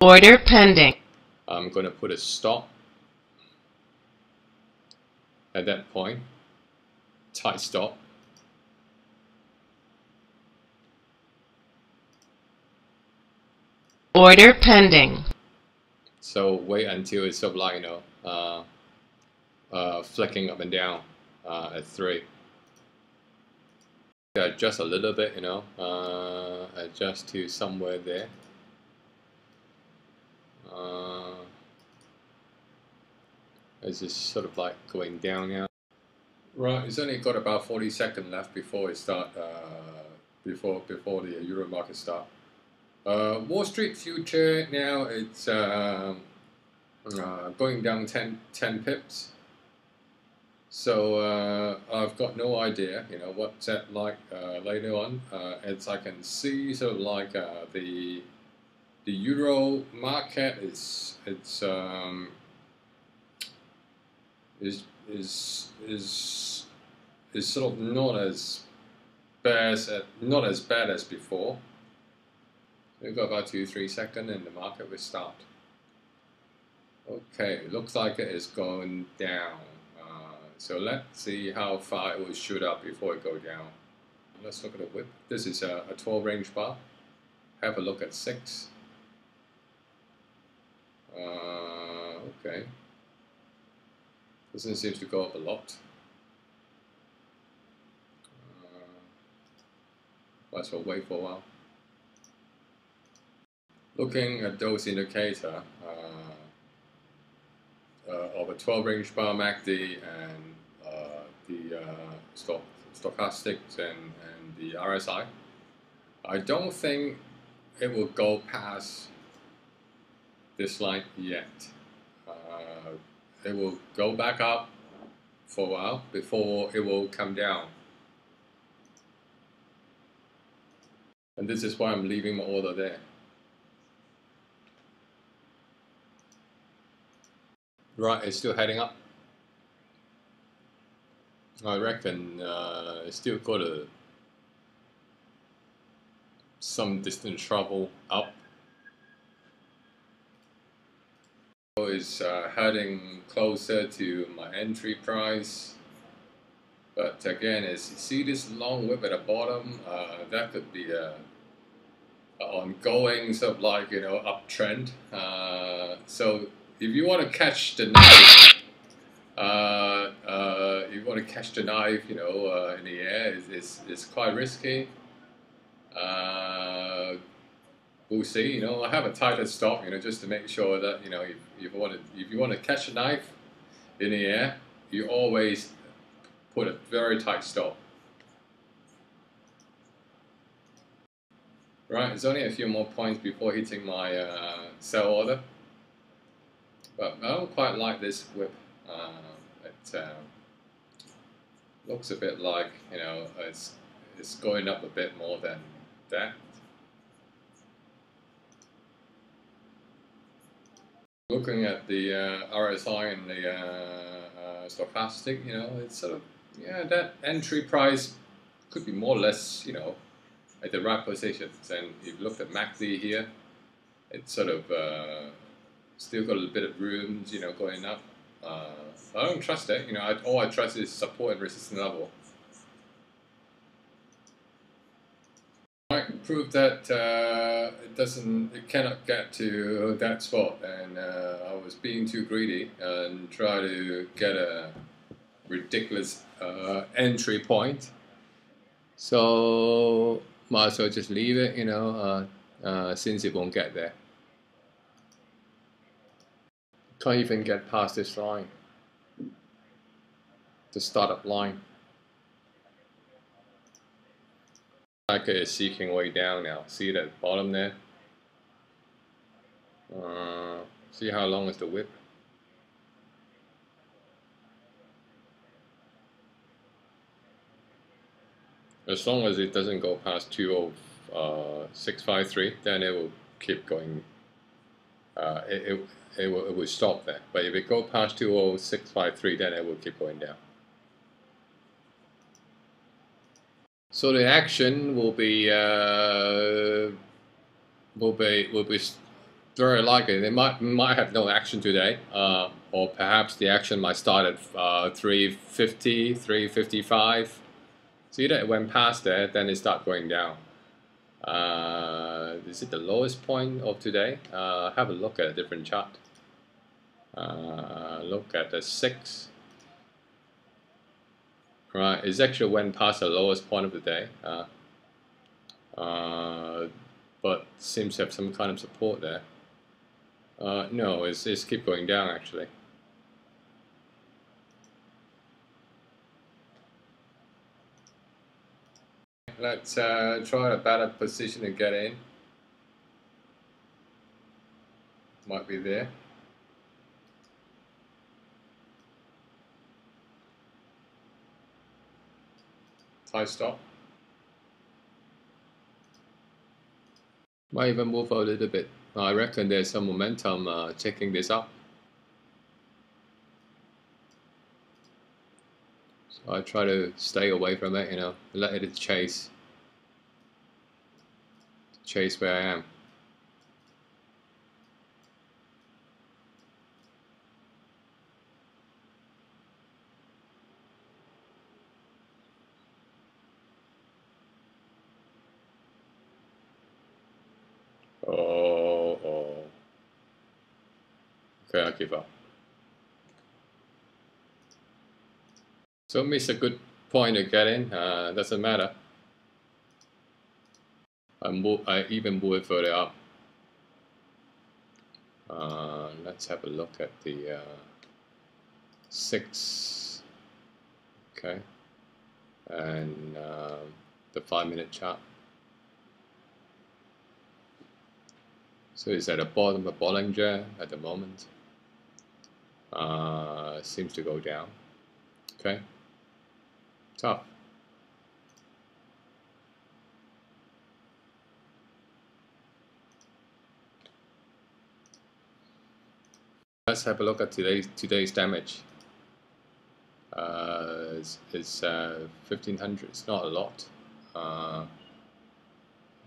Order pending. I'm going to put a stop at that point, tight stop. Order pending. So wait until it's sort of like, flicking up and down at 3. Adjust a little bit, adjust to somewhere there. It's just sort of like going down now. Right, it's only got about 40 seconds left before it start. Before the Euro market start. Wall Street future now it's going down 10 pips. So I've got no idea, what's that like later on. As I can see, sort of like the Euro market is sort of not as bad as before. We've got about 2-3 seconds and the market will start. Okay, looks like it is going down. So let's see how far it will shoot up before it go down. Let's look at the whip. This is a 12 range bar. Have a look at 6. Okay. Doesn't seem to go up a lot. Let's wait for a while. Looking at those indicators of a 12 range bar MACD and the stochastics and the RSI, I don't think it will go past this line yet. It will go back up for a while before it will come down. And this is why I'm leaving my order there. Right, it's still heading up. I reckon it's still got some distance travel up. Is heading closer to my entry price, but again, as you see this long whip at the bottom, that could be a ongoing sort of like uptrend. So if you want to catch the knife, in the air, it's quite risky. We'll see. I have a tighter stop, just to make sure that if you want to catch a knife in the air, you always put a very tight stop. Right, it's only a few more points before hitting my sell order, but I don't quite like this whip. It looks a bit like it's going up a bit more than that. Looking at the RSI and the stochastic, it's sort of, that entry price could be more or less, at the right positions. And if you look at MACD here, it's sort of still got a bit of room, going up. I don't trust it. All I trust is support and resistance level. Might prove that it cannot get to that spot, and I was being too greedy and try to get a ridiculous entry point. So might as well just leave it, since it won't get there. Can't even get past this line, the startup line. Market is seeking way down now. See that bottom there? See how long is the whip? As long as it doesn't go past 20653, then it will keep going. It will stop there. But if it go past 20653, then it will keep going down. So the action will be Very likely they might have no action today, or perhaps the action might start at 350, 355. So either it went past there, then it start going down. Is it the lowest point of today? Have a look at a different chart. Look at the 6. Right, it actually went past the lowest point of the day, but seems to have some kind of support there. No, it's keep going down actually. Let's try a better position to get in. Might be there. High stop. Might even move a little bit. I reckon there's some momentum checking this up. So I try to stay away from it, let it chase where I am. Oh. Okay, I'll give up. So miss a good point to get in. Doesn't matter. I even move it further up. Let's have a look at the 6. Okay, and the 5-minute chart. So it's at the bottom of Bollinger at the moment. Seems to go down. Okay, tough. Let's have a look at today's damage. It's 1500. It's not a lot.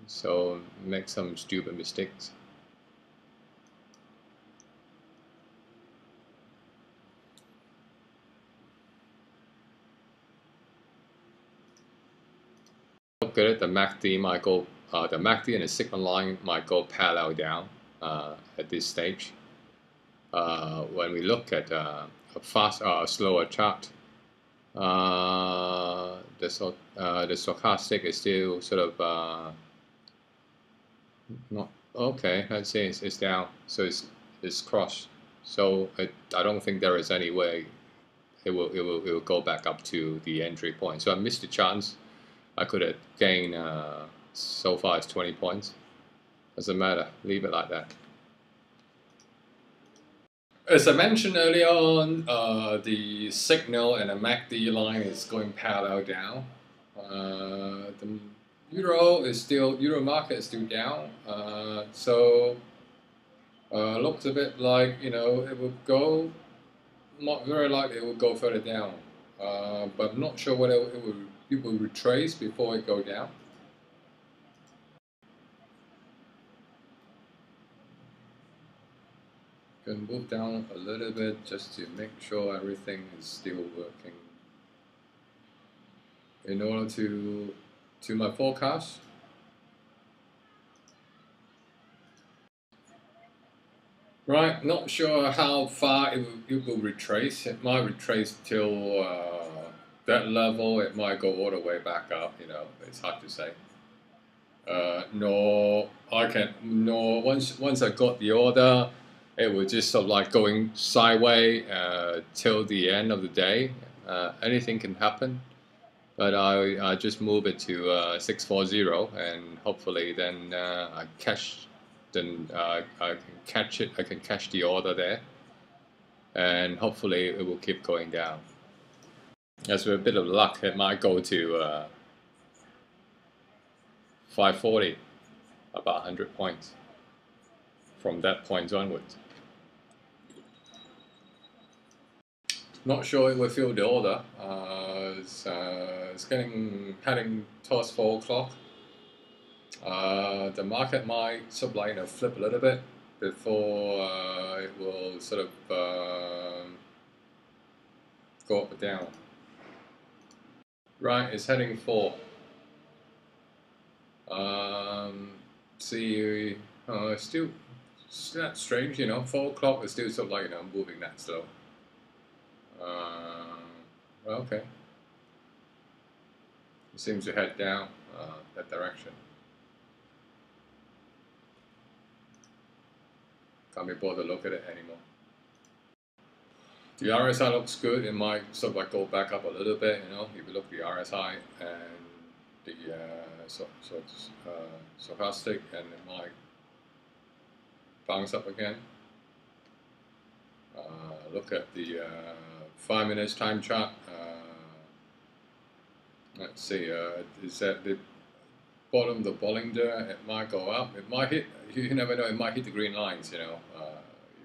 So make some stupid mistakes. Look at it. The MACD might go. The MACD and the Sigma line might go parallel down at this stage. When we look at a slower chart, the stochastic is still sort of not okay. Let's say it's down, so it's crossed. So I don't think there is any way it will go back up to the entry point. So I missed the chance. I could have gained so far it's 20 points. Doesn't matter. Leave it like that. As I mentioned earlier on, the signal and the MACD line is going parallel down. The Euro market is still down. So looks a bit like it will go. Not very likely it will go further down. But I'm not sure whether it will retrace before it go down. Can move down a little bit just to make sure everything is still working. In order to my forecast. Right, not sure how far it will retrace. It might retrace till that level. It might go all the way back up. It's hard to say. Once I got the order, it was just sort of like going sideways till the end of the day. Anything can happen, but I just move it to 640, and hopefully then I can catch it. I can catch the order there, and hopefully it will keep going down. As with a bit of luck, it might go to 540, about 100 points from that point onwards. Not sure it will fill the order. It's heading towards 4 o'clock. The market might flip a little bit. before it will sort of go up or down. Right, it's heading 4. See, still that's strange, 4 o'clock is still sort of like, moving that slow. Okay. It seems to head down that direction. Can't be bothered to look at it anymore. The RSI looks good. It might sort of like go back up a little bit, if you look at the RSI and the stochastic, and it might bounce up again. Look at the 5 minutes time chart. Let's see, is that the bottom of the Bollinger? It might go up. It might hit, you never know, it might hit the green lines, if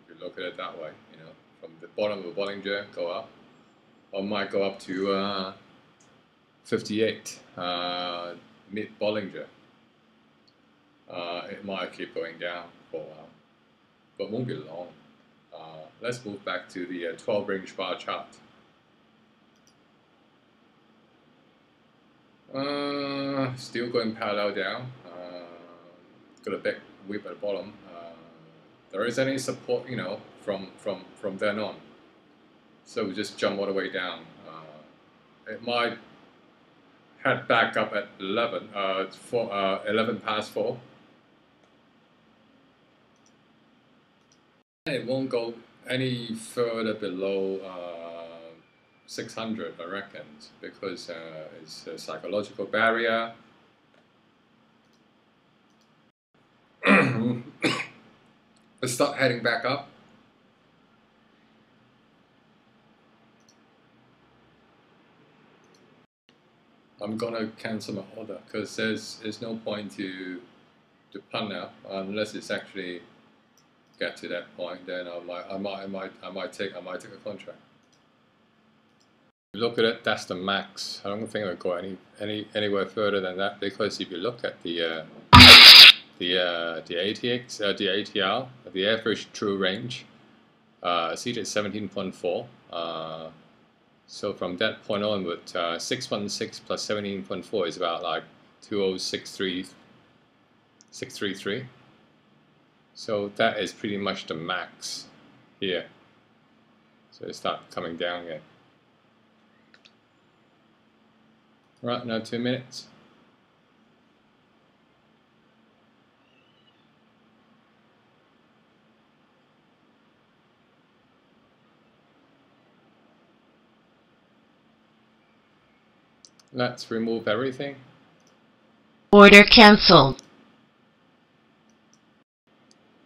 you look at it that way, from the bottom of the Bollinger, go up. Or it might go up to 58, mid Bollinger. It might keep going down for a while, but won't be long. Let's move back to the 12 range bar chart. Still going parallel down. Got a big whip at the bottom. There is any support, from then on. So we just jump all the way down. It might head back up at 11 past 4. It won't go any further below 600, I reckon, because it's a psychological barrier. Let's start heading back up. I'm gonna cancel my order because there's no point to punt now unless it's actually get to that point. Then I might take a contract. Look at it. That's the max. I don't think I'll go anywhere further than that, because if you look at the ATX, the ATR, the average true range, seated at 17.4. So from that point onward, 616 plus 17.4 is about like 20633. So that is pretty much the max here. So it start coming down again. Right, now 2 minutes. Let's remove everything. Order cancelled.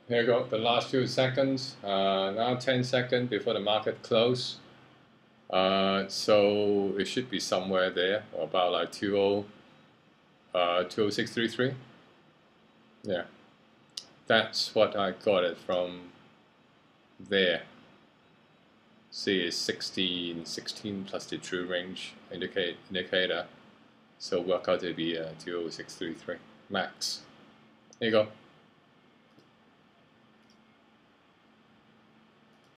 Here you go, the last few seconds. Now 10 seconds before the market close. So it should be somewhere there, or about like 20633. Yeah, that's what I got it from there. See, it's 16 plus the true range indicator. So work out to be 20633 max. There you go.